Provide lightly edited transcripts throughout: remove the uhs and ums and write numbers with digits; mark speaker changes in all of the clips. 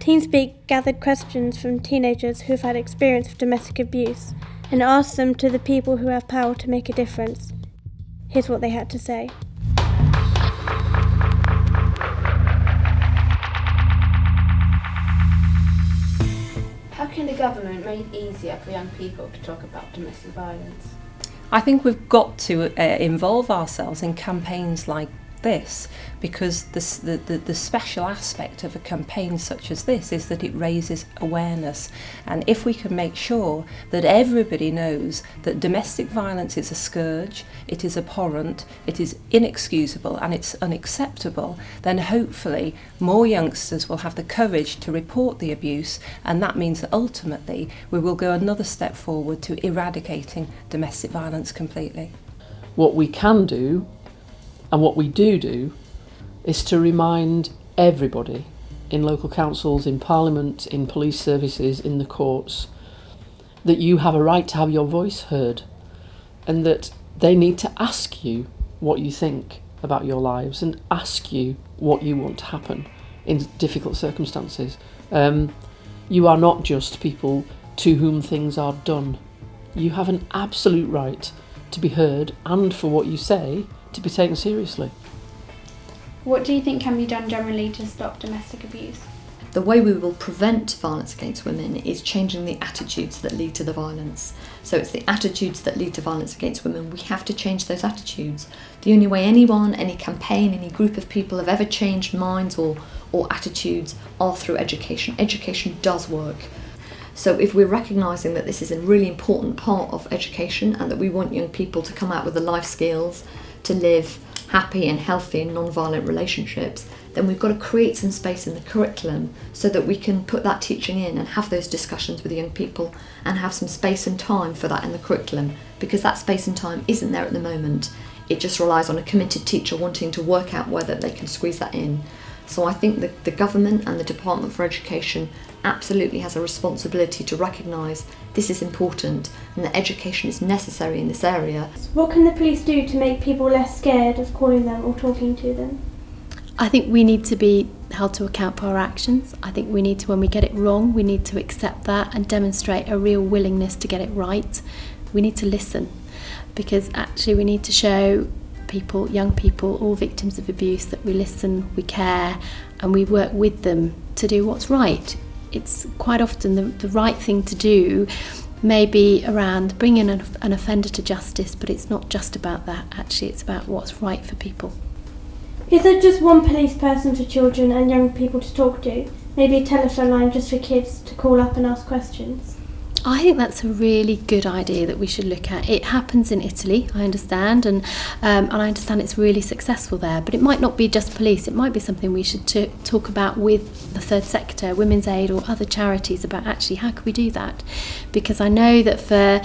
Speaker 1: Teenspeak gathered questions from teenagers who have had experience of domestic abuse and asked them to the people who have power to make a difference. Here's what they had to say.
Speaker 2: How can the government make it easier for young people to talk about domestic violence?
Speaker 3: I think we've got to involve ourselves in campaigns like this, because the special aspect of a campaign such as this is that it raises awareness. And if we can make sure that everybody knows that domestic violence is a scourge, it is abhorrent, it is inexcusable and it's unacceptable, then hopefully more youngsters will have the courage to report the abuse, and that means that ultimately we will go another step forward to eradicating domestic violence completely.
Speaker 4: What we can do, and what we do, is to remind everybody in local councils, in Parliament, in police services, in the courts, that you have a right to have your voice heard, and that they need to ask you what you think about your lives and ask you what you want to happen in difficult circumstances. You are not just people to whom things are done. You have an absolute right to be heard, and for what you say to be taken seriously.
Speaker 5: What do you think can be done generally to stop domestic abuse?
Speaker 6: The way we will prevent violence against women is changing the attitudes that lead to the violence. So it's the attitudes that lead to violence against women. We have to change those attitudes. The only way anyone, any campaign, any group of people have ever changed minds or attitudes are through education. Education does work. So if we're recognising that this is a really important part of education and that we want young people to come out with the life skills to live happy and healthy and non-violent relationships, then we've got to create some space in the curriculum so that we can put that teaching in and have those discussions with young people and have some space and time for that in the curriculum, because that space and time isn't there at the moment. It just relies on a committed teacher wanting to work out whether they can squeeze that in. So I think that the government and the Department for Education absolutely has a responsibility to recognise this is important and that education is necessary in this area.
Speaker 1: What can the police do to make people less scared of calling them or talking to them?
Speaker 7: I think we need to be held to account for our actions. I think we need to, when we get it wrong, we need to accept that and demonstrate a real willingness to get it right. We need to listen, because actually we need to show people, young people, all victims of abuse, that we listen, we care, and we work with them to do what's right. It's quite often the right thing to do may be around bringing an offender to justice, but it's not just about that. Actually, it's about what's right for people.
Speaker 1: Is there just one police person for children and young people to talk to? Maybe a telephone line just for kids to call up and ask questions?
Speaker 7: I think that's a really good idea that we should look at. It happens in Italy, I understand, and I understand it's really successful there. But it might not be just police. It might be something we should talk about with the third sector, Women's Aid or other charities, about actually how could we do that? Because I know that for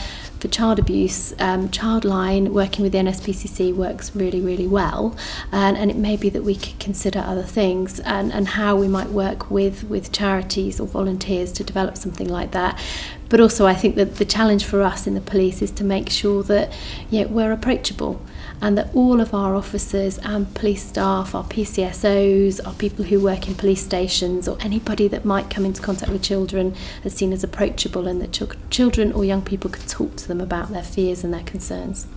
Speaker 7: child abuse, ChildLine, working with the NSPCC, works really, really well. And it may be that we could consider other things and how we might work with charities or volunteers to develop something like that. But also I think that the challenge for us in the police is to make sure that we're approachable, and that all of our officers and police staff, our PCSOs, our people who work in police stations, or anybody that might come into contact with children are seen as approachable, and that children or young people could talk to them about their fears and their concerns.